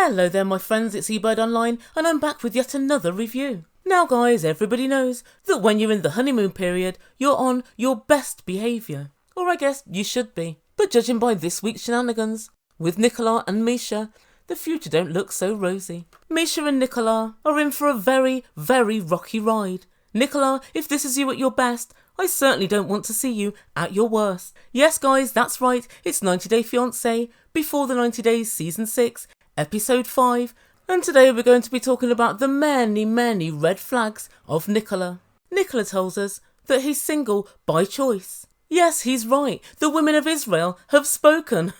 Hello there my friends, it's Ebird Online and I'm back with yet another review. Now guys, everybody knows that when you're in the honeymoon period, you're on your best behaviour. Or I guess you should be. But judging by this week's shenanigans, with Nicola and Meisha, the future don't look so rosy. Meisha and Nicola are in for a very, very rocky ride. Nicola, if this is you at your best, I certainly don't want to see you at your worst. Yes guys, that's right, it's 90 Day Fiance, before the 90 Days Season 6, Episode 5, and today we're going to be talking about the many, many red flags of Nicola. Nicola tells us that he's single by choice. Yes, he's right, the women of Israel have spoken.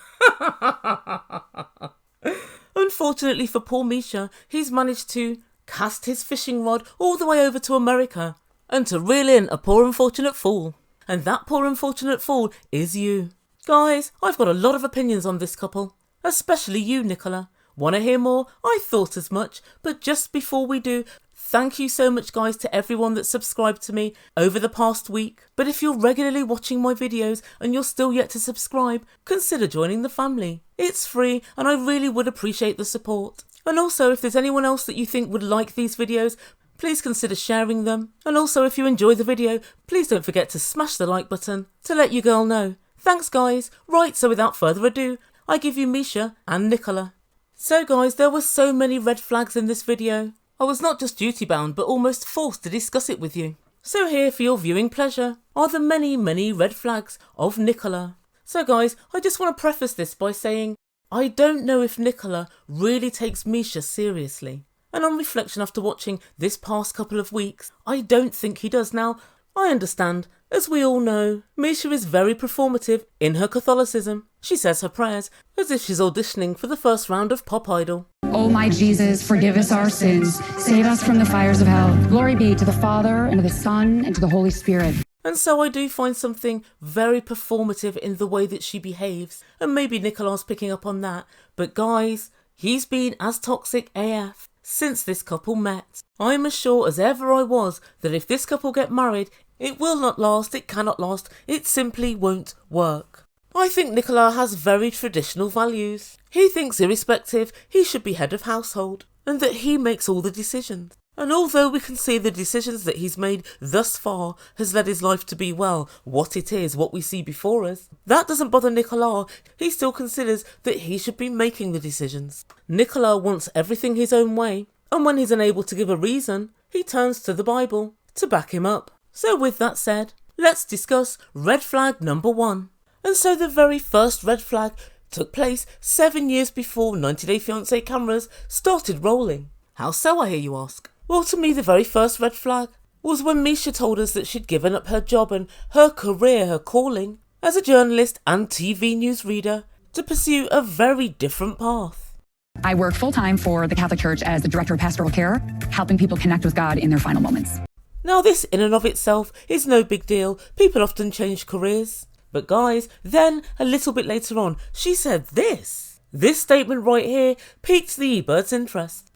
Unfortunately for poor Meisha, he's managed to cast his fishing rod all the way over to America and to reel in a poor unfortunate fool. And that poor unfortunate fool is you. Guys, I've got a lot of opinions on this couple, especially you, Nicola. Want to hear more? I thought as much, but just before we do, thank you so much guys to everyone that subscribed to me over the past week. But if you're regularly watching my videos and you're still yet to subscribe, consider joining the family. It's free and I really would appreciate the support. And also if there's anyone else that you think would like these videos, please consider sharing them. And also if you enjoy the video, please don't forget to smash the like button to let your girl know. Thanks guys. Right, so without further ado, I give you Meisha and Nicola. So guys, there were so many red flags in this video. I was not just duty bound but almost forced to discuss it with you. So here for your viewing pleasure are the many, many red flags of Nicola. So guys, I just want to preface this by saying I don't know if Nicola really takes Meisha seriously. And on reflection after watching this past couple of weeks, I don't think he does. Now, I understand, as we all know, Meisha is very performative in her Catholicism. She says her prayers as if she's auditioning for the first round of Pop Idol. Oh my Jesus, forgive us our sins, save us from the fires of hell. Glory be to the Father, and to the Son, and to the Holy Spirit. And so I do find something very performative in the way that she behaves, and maybe Nicola's picking up on that. But guys, he's been as toxic AF since this couple met. I'm as sure as ever I was that if this couple get married, it will not last, it cannot last, it simply won't work. I think Nicola has very traditional values. He thinks irrespective, he should be head of household, and that he makes all the decisions. And although we can see the decisions that he's made thus far has led his life to be, well, what it is, what we see before us, that doesn't bother Nicola. He still considers that he should be making the decisions. Nicola wants everything his own way, and when he's unable to give a reason, he turns to the Bible to back him up. So with that said, let's discuss red flag number 1. And so the very first red flag took place 7 years before 90 Day Fiance cameras started rolling. How so, I hear you ask? Well, to me the very first red flag was when Meisha told us that she'd given up her job and her career, her calling, as a journalist and TV news reader to pursue a very different path. I work full-time for the Catholic Church as the Director of Pastoral Care, helping people connect with God in their final moments. Now this in and of itself is no big deal. People often change careers. But guys, then a little bit later on, she said this. This statement right here piqued the Ebird's interest.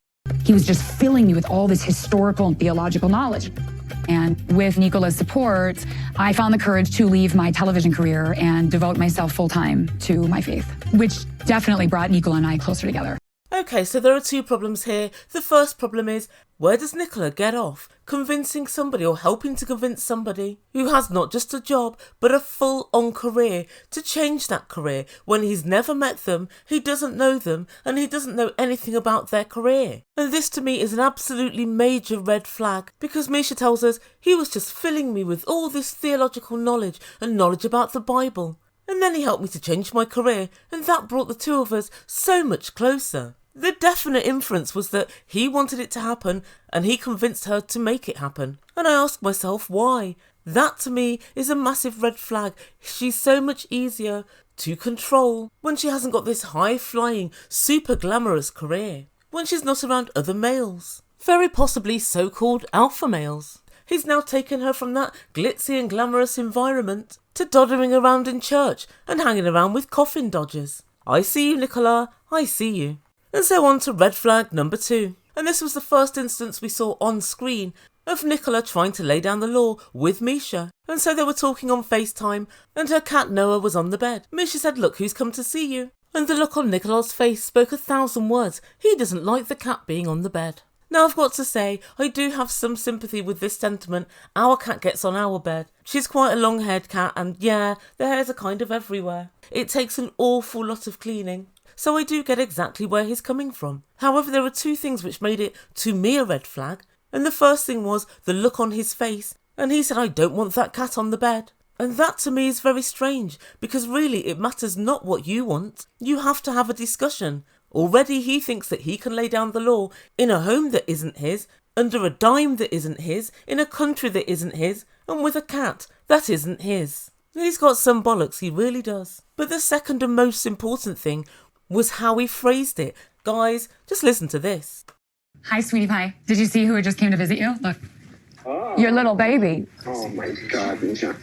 He was just filling me with all this historical and theological knowledge. And with Nicola's support, I found the courage to leave my television career and devote myself full-time to my faith, which definitely brought Nicola and I closer together. Okay, so there are two problems here. The first problem is, where does Nicola get off convincing somebody or helping to convince somebody who has not just a job but a full-on career to change that career when he's never met them, he doesn't know them, and he doesn't know anything about their career? And this to me is an absolutely major red flag, because Meisha tells us he was just filling me with all this theological knowledge and knowledge about the Bible. And then he helped me to change my career, and that brought the two of us so much closer. The definite inference was that he wanted it to happen and he convinced her to make it happen. And I asked myself why. That to me is a massive red flag. She's so much easier to control when she hasn't got this high-flying, super glamorous career. When she's not around other males. Very possibly so-called alpha males. He's now taken her from that glitzy and glamorous environment to doddering around in church and hanging around with coffin dodgers. I see you, Nicola. I see you. And so on to red flag number 2. And this was the first instance we saw on screen of Nicola trying to lay down the law with Meisha. And so they were talking on FaceTime and her cat Noah was on the bed. Meisha said, "Look who's come to see you." And the look on Nicola's face spoke 1,000 words. He doesn't like the cat being on the bed. Now I've got to say, I do have some sympathy with this sentiment. Our cat gets on our bed. She's quite a long-haired cat and yeah, the hairs are kind of everywhere. It takes an awful lot of cleaning. So I do get exactly where he's coming from. However, there are two things which made it, to me, a red flag. And the first thing was the look on his face. And he said, I don't want that cat on the bed. And that to me is very strange, because really it matters not what you want. You have to have a discussion. Already he thinks that he can lay down the law in a home that isn't his, under a dime that isn't his, in a country that isn't his, and with a cat that isn't his. He's got some bollocks, he really does. But the second and most important thing was how he phrased it. Guys, just listen to this. Hi, sweetie pie. Did you see who just came to visit you? Look. Oh. Your little baby. Oh my God, Meisha.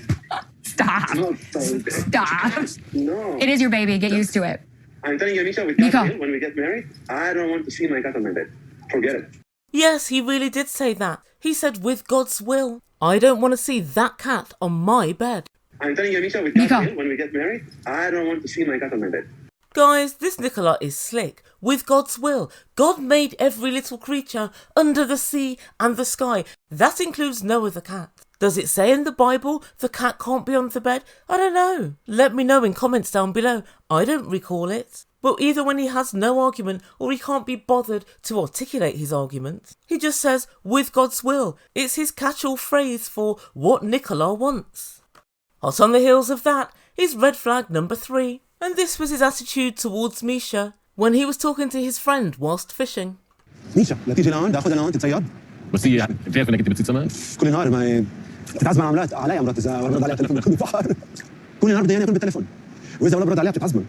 Stop. No, baby. Stop. No. It is your baby. Get used to it. I'm telling you, Meisha, with Nico. God's will, when we get married, I don't want to see my cat on my bed. Forget it. Yes, he really did say that. He said, with God's will. I don't want to see that cat on my bed. I'm telling you, Meisha, with Nico. God's will, when we get married, I don't want to see my cat on my bed. Guys, this Nicola is slick. With God's will. God made every little creature under the sea and the sky. That includes Noah the cat. Does it say in the Bible the cat can't be on the bed? I don't know. Let me know in comments down below. I don't recall it. But either when he has no argument or he can't be bothered to articulate his argument, he just says, with God's will. It's his catch-all phrase for what Nicola wants. Hot on the heels of that is red flag number 3. And this was his attitude towards Meisha when he was talking to his friend whilst fishing. ميشا لا تيجي لهون تاخذها لهون تتصيد بس هي بتعرف انك انت بتصيد سمك؟ كل نهار ما بتتعذب عملات علي مرات اذا ولا برد عليها بتليفون بتكون بالبحر كل نهار بدي اياني اكون بالتليفون واذا ولا برد عليها بتتعذب.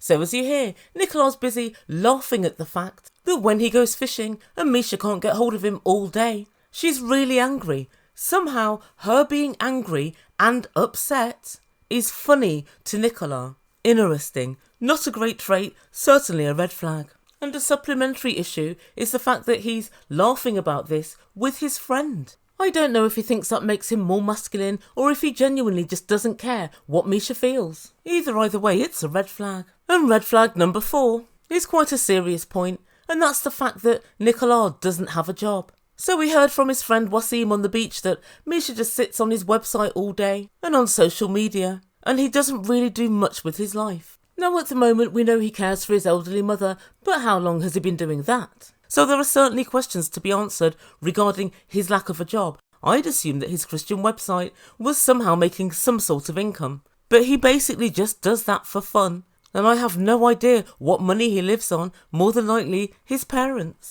So as you hear, Nicola's busy laughing at the fact that when he goes fishing and Meisha can't get hold of him all day, she's really angry. Somehow her being angry and upset is funny to Nicola. Interesting. Not a great trait, certainly a red flag. And a supplementary issue is the fact that he's laughing about this with his friend. I don't know if he thinks that makes him more masculine or if he genuinely just doesn't care what Meisha feels. Either way, it's a red flag. And red flag number 4 is quite a serious point, and that's the fact that Nicola doesn't have a job. So we heard from his friend Wasim on the beach that Meisha just sits on his website all day and on social media, and he doesn't really do much with his life. Now at the moment we know he cares for his elderly mother, but how long has he been doing that? So there are certainly questions to be answered regarding his lack of a job. I'd assume that his Christian website was somehow making some sort of income, but he basically just does that for fun, and I have no idea what money he lives on, more than likely his parents.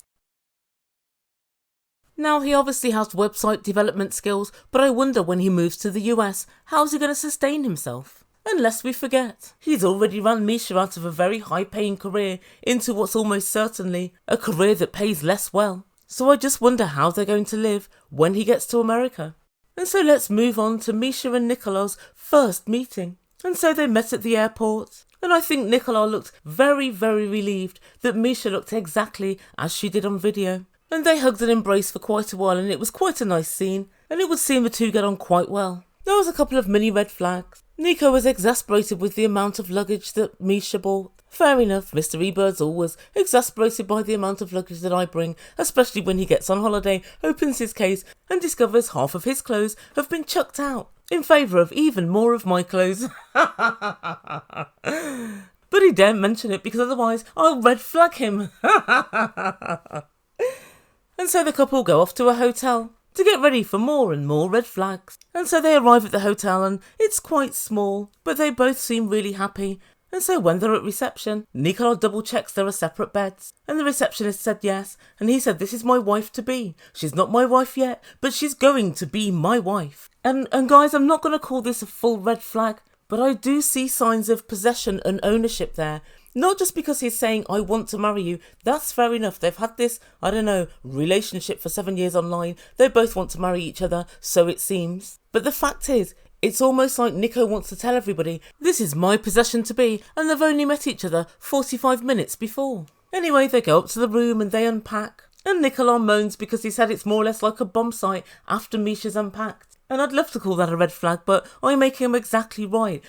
Now he obviously has website development skills, but I wonder when he moves to the US, how's he going to sustain himself? And lest we forget, he's already ran Meisha out of a very high-paying career into what's almost certainly a career that pays less well. So I just wonder how they're going to live when he gets to America. And so let's move on to Meisha and Nicola's first meeting. And so they met at the airport, and I think Nicola looked very, very relieved that Meisha looked exactly as she did on video. And they hugged and embraced for quite a while, and it was quite a nice scene, and it would seem the two get on quite well. There was a couple of mini red flags. NICO was exasperated with the amount of luggage that Meisha bought. Fair enough, Mr. Ebird's always exasperated by the amount of luggage that I bring, especially when he gets on holiday, opens his case and discovers half of his clothes have been chucked out in favour of even more of my clothes. But he daren't mention it because otherwise I'll red flag him. And so the couple go off to a hotel to get ready for more and more red flags. And so they arrive at the hotel and it's quite small, but they both seem really happy. And so when they're at reception, Nicola double checks there are separate beds. And the receptionist said yes, and he said, this is my wife-to-be. She's not my wife yet, but she's going to be my wife. And guys, I'm not going to call this a full red flag, but I do see signs of possession and ownership there. Not just because he's saying, I want to marry you. That's fair enough. They've had this, I don't know, relationship for 7 years online. They both want to marry each other, so it seems. But the fact is, it's almost like NICO wants to tell everybody, this is my possession to be, and they've only met each other 45 minutes before. Anyway, they go up to the room and they unpack. And Nicola moans because he said it's more or less like a bomb site after Meisha's unpacked. And I'd love to call that a red flag, but I make him exactly right.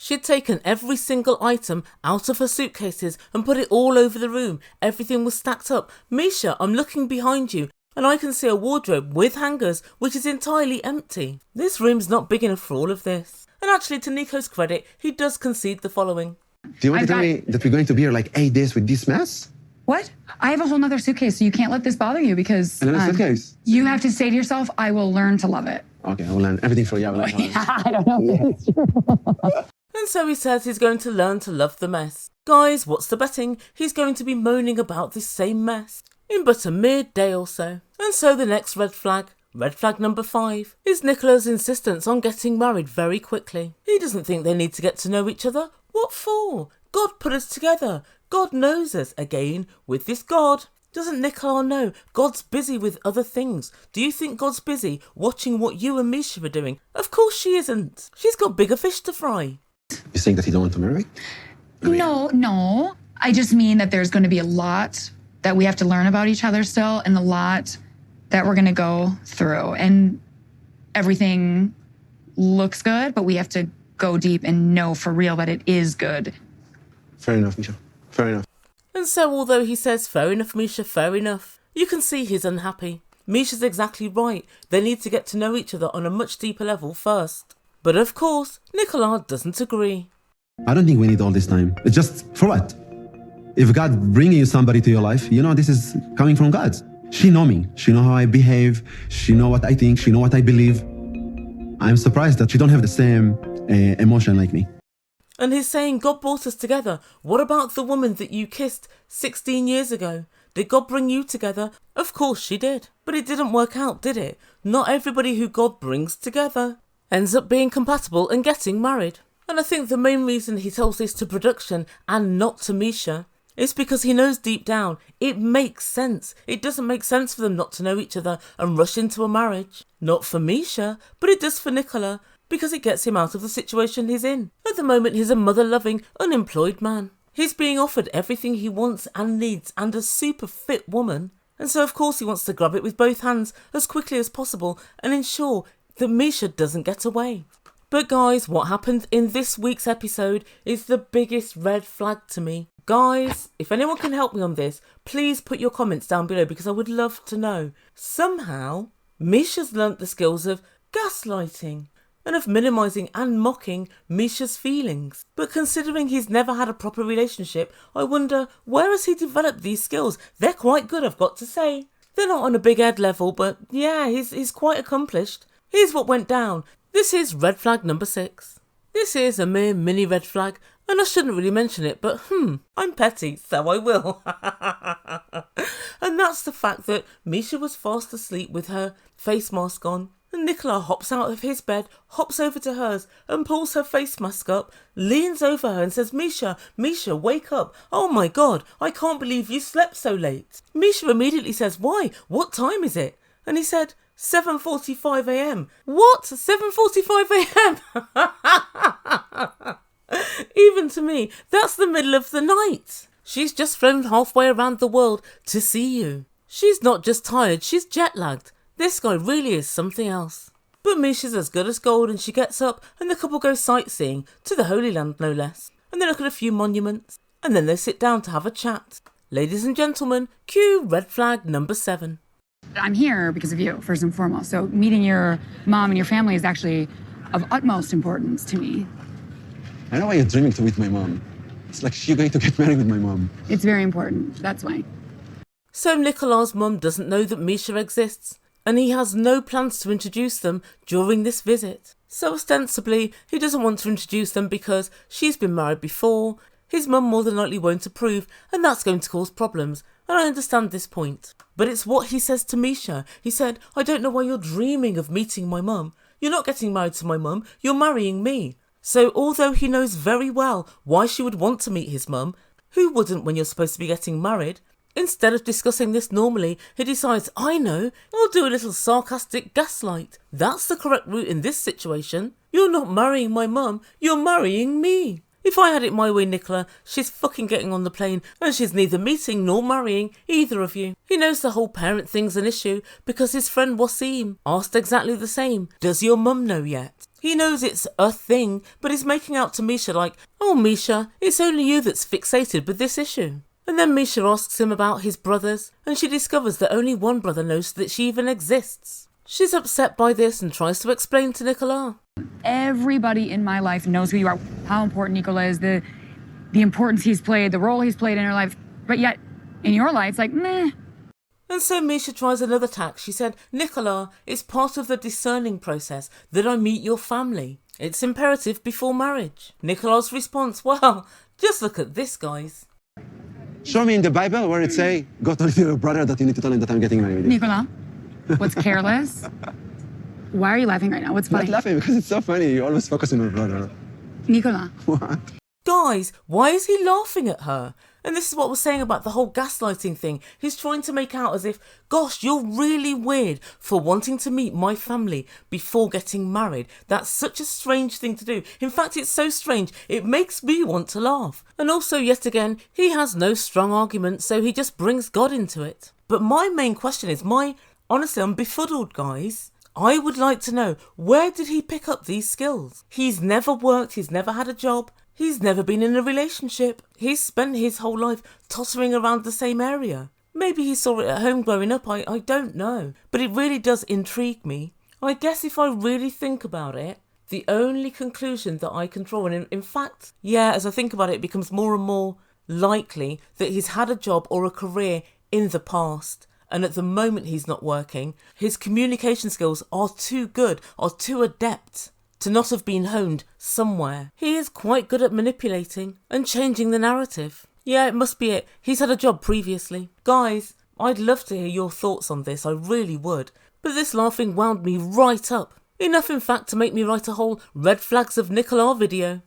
She'd taken every single item out of her suitcases and put it all over the room. Everything was stacked up. Meisha, I'm looking behind you and I can see a wardrobe with hangers which is entirely empty. This room's not big enough for all of this. And actually, to Nico's credit, he does concede the following. Do you want to tell me that we're going to be here like 8 days with this mess? What? I have a whole nother suitcase, so you can't let this bother you because Another suitcase? you have to say to yourself, I will learn to love it. Okay, I will learn everything for you. I will learn. I don't know if it's true. And so he says he's going to learn to love the mess. Guys, what's the betting? He's going to be moaning about this same mess in but a mere day or so. And so the next red flag number 5, is Nicola's insistence on getting married very quickly. He doesn't think they need to get to know each other. What for? God put us together. God knows us. Again, with this God. Doesn't Nicola know God's busy with other things? Do you think God's busy watching what you and Meisha are doing? Of course she isn't. She's got bigger fish to fry. You saying that you don't want to marry? No. I just mean that there's going to be a lot that we have to learn about each other still, and a lot that we're going to go through. And everything looks good, but we have to go deep and know for real that it is good. Fair enough, Meisha. Fair enough. And so although he says, fair enough, Meisha, fair enough, you can see he's unhappy. Meisha's exactly right. They need to get to know each other on a much deeper level first. But of course, Nicola doesn't agree. I don't think we need all this time. It's just, for what? If God bringing you somebody to your life, you know this is coming from God. She know me. She know how I behave. She know what I think. She know what I believe. I'm surprised that she don't have the same emotion like me. And he's saying God brought us together. What about the woman that you kissed 16 years ago? Did God bring you together? Of course she did. But it didn't work out, did it? Not everybody who God brings together ends up being compatible and getting married. And I think the main reason he tells this to production and not to Meisha is because he knows deep down it makes sense. It doesn't make sense for them not to know each other and rush into a marriage. Not for Meisha, but it does for Nicola, because it gets him out of the situation he's in. At the moment, he's a mother-loving, unemployed man. He's being offered everything he wants and needs and a super fit woman. And so, of course, he wants to grab it with both hands as quickly as possible and ensure that Meisha doesn't get away. But guys, what happened in this week's episode is the biggest red flag to me. Guys, if anyone can help me on this, please put your comments down below because I would love to know. Somehow, Meisha's learnt the skills of gaslighting and of minimising and mocking Meisha's feelings. But considering he's never had a proper relationship, I wonder, where has he developed these skills? They're quite good, I've got to say. They're not on a big Ed level, but yeah, he's quite accomplished. Here's what went down. This is red flag number 6. This is a mere mini red flag, and I shouldn't really mention it, but I'm petty, so I will. And that's the fact that Meisha was fast asleep with her face mask on, and Nicola hops out of his bed, hops over to hers, and pulls her face mask up, leans over her and says, Meisha, wake up. Oh my God, I can't believe you slept so late. Meisha immediately says, why? What time is it? And he said, 7:45 a.m. What? 7:45 a.m? Even to me, that's the middle of the night. She's just flown halfway around the world to see you. She's not just tired, she's jet-lagged. This guy really is something else. But Meisha's as good as gold and she gets up and the couple go sightseeing, to the Holy Land no less. And they look at a few monuments and then they sit down to have a chat. Ladies and gentlemen, cue red flag number 7. I'm here because of you, first and foremost. So meeting your mom and your family is actually of utmost importance to me. I know why you're dreaming to meet my mom. It's like she's going to get married with my mom. It's very important, that's why. So Nicola's mum doesn't know that Meisha exists, and he has no plans to introduce them during this visit. So ostensibly, he doesn't want to introduce them because she's been married before, his mum more than likely won't approve, and that's going to cause problems. And I understand this point. But it's what he says to Meisha. He said, I don't know why you're dreaming of meeting my mum. You're not getting married to my mum, you're marrying me. So although he knows very well why she would want to meet his mum, who wouldn't when you're supposed to be getting married? Instead of discussing this normally, he decides, I know, I'll do a little sarcastic gaslight. That's the correct route in this situation. You're not marrying my mum, you're marrying me. If I had it my way, Nicola, she's fucking getting on the plane and she's neither meeting nor marrying either of you. He knows the whole parent thing's an issue because his friend Wasim asked exactly the same. Does your mum know yet? He knows it's a thing, but he's making out to Meisha like, oh Meisha, it's only you that's fixated with this issue. And then Meisha asks him about his brothers, and she discovers that only one brother knows that she even exists. She's upset by this and tries to explain to Nicola. Everybody in my life knows who you are, how important Nicola is, the importance he's played, the role he's played in her life. But yet, in your life, it's like, meh. And so Meisha tries another tack. She said, Nicola, it's part of the discerning process that I meet your family. It's imperative before marriage. Nicola's response, well, just look at this, guys. Show me in the Bible where it say, go tell your brother that you need to tell him that I'm getting married. Nicola, what's careless? Why are you laughing right now? What's I'm funny? not laughing because it's so funny. You always focus on your brother. Nicola. What? Guys, why is he laughing at her? And this is what we're saying about the whole gaslighting thing. He's trying to make out as if, gosh, you're really weird for wanting to meet my family before getting married. That's such a strange thing to do. In fact, it's so strange, it makes me want to laugh. And also, yet again, he has no strong argument, so he just brings God into it. But my main question is, honestly, I'm befuddled, guys. I would like to know, where did he pick up these skills? He's never worked, he's never had a job. He's never been in a relationship. He's spent his whole life tottering around the same area. Maybe he saw it at home growing up, I don't know. But it really does intrigue me. I guess if I really think about it, the only conclusion that I can draw, and in fact, yeah, as I think about it, it becomes more and more likely that he's had a job or a career in the past. And at the moment he's not working, his communication skills are too good, are too adept to not have been honed somewhere. He is quite good at manipulating and changing the narrative. Yeah, it must be it. He's had a job previously. Guys, I'd love to hear your thoughts on this, I really would. But this laughing wound me right up. Enough, in fact, to make me write a whole Red Flags of Nicola video.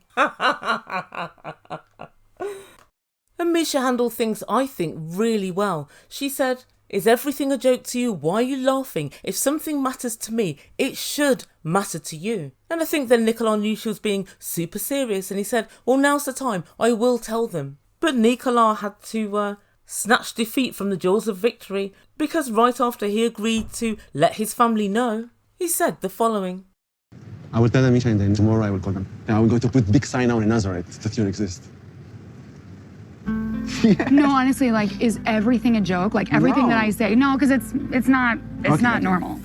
And Meisha handled things, I think, really well. She said, is everything a joke to you? Why are you laughing? If something matters to me, it should matter to you. And I think then Nicola knew she was being super serious, and he said, well, now's the time. I will tell them. But Nicola had to snatch defeat from the jaws of victory, because right after he agreed to let his family know, he said the following. I will tell them, Meisha, and then tomorrow I will call them. And I will go to put big sign out in Nazareth that you exist. No, honestly, like, is everything a joke? Like, everything that I say? No, because it's not normal.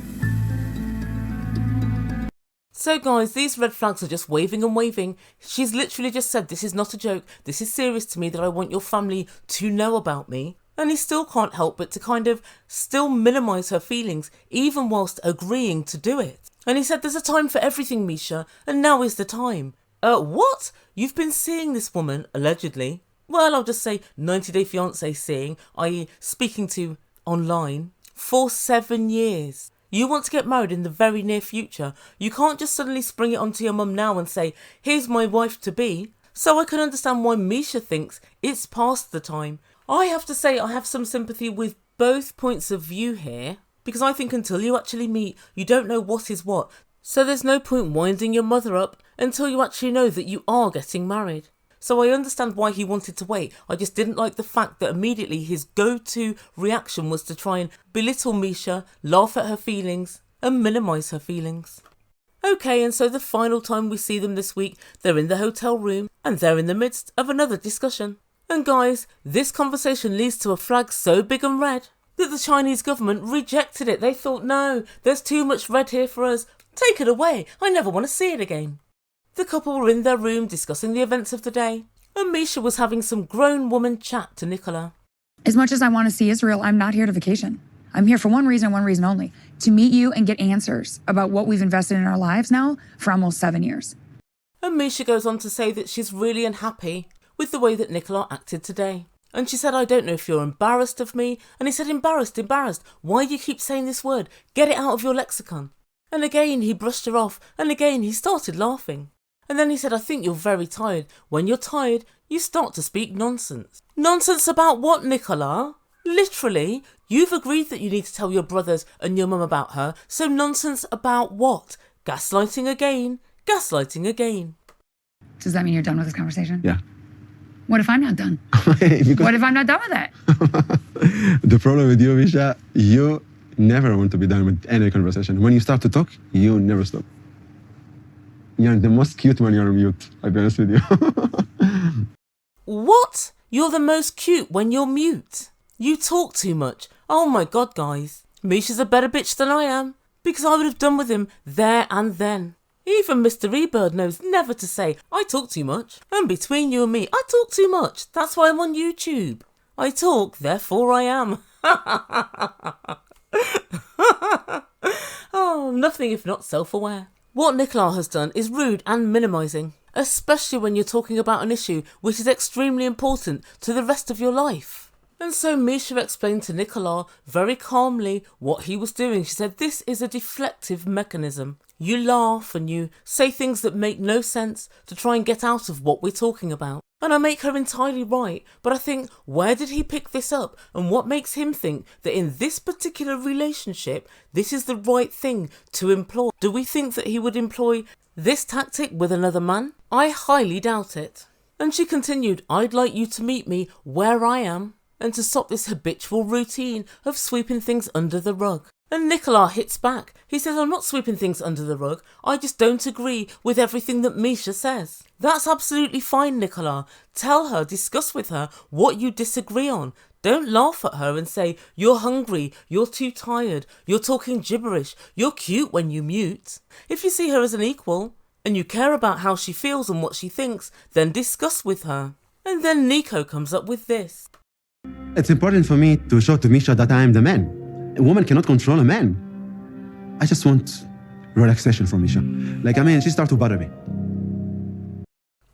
So guys, these red flags are just waving and waving. She's literally just said, this is not a joke. This is serious to me that I want your family to know about me. And he still can't help but to kind of still minimise her feelings, even whilst agreeing to do it. And he said, there's a time for everything, Meisha, and now is the time. What? You've been seeing this woman, allegedly. Well, I'll just say 90 Day Fiance seeing, i.e. speaking to online, for 7 years. You want to get married in the very near future. You can't just suddenly spring it onto your mum now and say, here's my wife to be. So I can understand why Meisha thinks it's past the time. I have to say I have some sympathy with both points of view here, because I think until you actually meet, you don't know what is what. So there's no point winding your mother up until you actually know that you are getting married. So I understand why he wanted to wait. I just didn't like the fact that immediately his go-to reaction was to try and belittle Meisha, laugh at her feelings, and minimise her feelings. Okay, and so the final time we see them this week, they're in the hotel room, and they're in the midst of another discussion. And guys, this conversation leads to a flag so big and red that the Chinese government rejected it. They thought, no, there's too much red here for us. Take it away. I never want to see it again. The couple were in their room discussing the events of the day, and Meisha was having some grown woman chat to Nicola. As much as I want to see Israel, I'm not here to vacation. I'm here for one reason only, to meet you and get answers about what we've invested in our lives now for almost 7 years. And Meisha goes on to say that she's really unhappy with the way that Nicola acted today. And she said, I don't know if you're embarrassed of me. And he said, embarrassed. Why do you keep saying this word? Get it out of your lexicon. And again, he brushed her off, and again, he started laughing. And then he said, I think you're very tired. When you're tired, you start to speak nonsense. Nonsense about what, Nicola? Literally, you've agreed that you need to tell your brothers and your mum about her, so nonsense about what? Gaslighting again. Does that mean you're done with this conversation? Yeah. What if I'm not done? What if I'm not done with it? The problem with you, Meisha, you never want to be done with any conversation. When you start to talk, you never stop. You're the most cute when you're mute, I'll be honest with you. What? You're the most cute when you're mute. You talk too much. Oh my god, guys. Meisha's a better bitch than I am, because I would have done with him there and then. Even Mr. Ebird knows never to say, I talk too much. And between you and me, I talk too much. That's why I'm on YouTube. I talk, therefore I am. Oh, nothing if not self-aware. What Nicola has done is rude and minimising, especially when you're talking about an issue which is extremely important to the rest of your life. And so Meisha explained to Nicola very calmly what he was doing. She said, this is a deflective mechanism. You laugh and you say things that make no sense to try and get out of what we're talking about. And I make her entirely right, but I think, where did he pick this up? And what makes him think that in this particular relationship, this is the right thing to employ? Do we think that he would employ this tactic with another man? I highly doubt it. And she continued, I'd like you to meet me where I am and to stop this habitual routine of sweeping things under the rug. And Nicola hits back. He says, I'm not sweeping things under the rug. I just don't agree with everything that Meisha says. That's absolutely fine, Nicola. Tell her, discuss with her what you disagree on. Don't laugh at her and say, you're hungry, you're too tired, you're talking gibberish, you're cute when you mute. If you see her as an equal and you care about how she feels and what she thinks, then discuss with her. And then NICO comes up with this. It's important for me to show to Meisha that I am the man. A woman cannot control a man. I just want relaxation from Meisha. She started to bother me.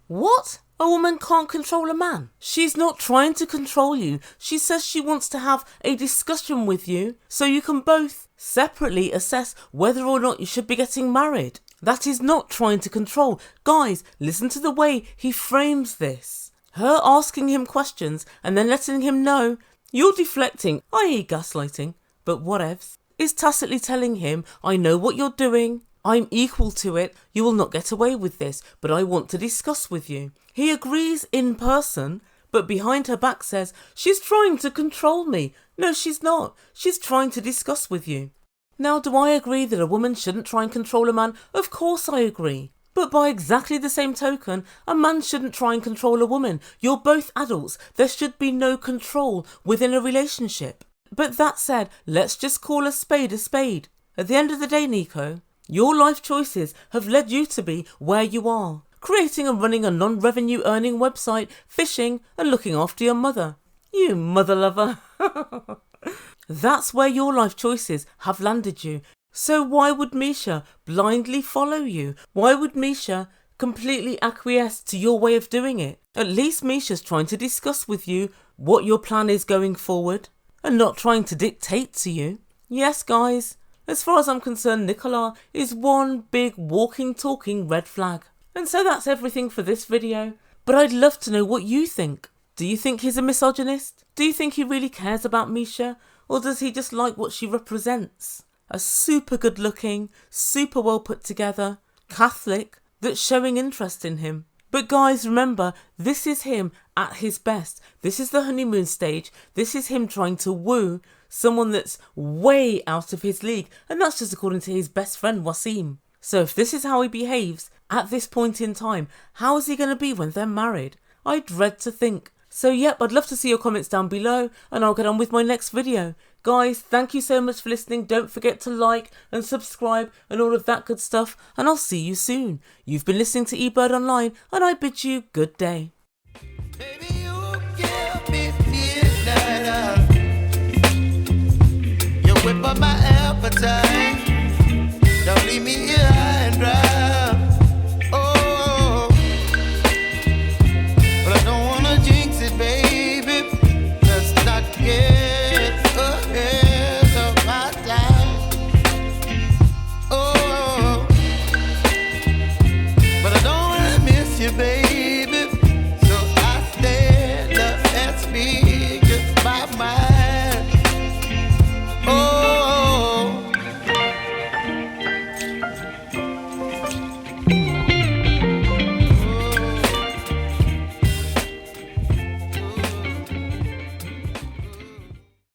What? A woman can't control a man? She's not trying to control you. She says she wants to have a discussion with you so you can both separately assess whether or not you should be getting married. That is not trying to control. Guys, listen to the way he frames this. Her asking him questions and then letting him know you're deflecting, i.e. gaslighting, but whatevs, is tacitly telling him, I know what you're doing, I'm equal to it, you will not get away with this, but I want to discuss with you. He agrees in person, but behind her back says, she's trying to control me. No, she's not. She's trying to discuss with you. Now, do I agree that a woman shouldn't try and control a man? Of course I agree. But by exactly the same token, a man shouldn't try and control a woman. You're both adults. There should be no control within a relationship. But that said, let's just call a spade a spade. At the end of the day, NICO, your life choices have led you to be where you are. Creating and running a non-revenue earning website, fishing and looking after your mother. You mother lover. That's where your life choices have landed you. So why would Meisha blindly follow you? Why would Meisha completely acquiesce to your way of doing it? At least Meisha's trying to discuss with you what your plan is going forward and not trying to dictate to you. Yes, guys, as far as I'm concerned, Nicola is one big walking, talking red flag. And so that's everything for this video. But I'd love to know what you think. Do you think he's a misogynist? Do you think he really cares about Meisha? Or does he just like what she represents? A super good looking, super well put together Catholic that's showing interest in him. But guys, remember, this is him at his best. This is the honeymoon stage. This is him trying to woo someone that's way out of his league. And that's just according to his best friend, Wasim. So if this is how he behaves at this point in time, how is he going to be when they're married? I dread to think. So yep, I'd love to see your comments down below and I'll get on with my next video. Guys, thank you so much for listening. Don't forget to like and subscribe and all of that good stuff. And I'll see you soon. You've been listening to Ebird Online and I bid you good day. Baby, you give me midnight. You whip up my appetite. Don't leave me here.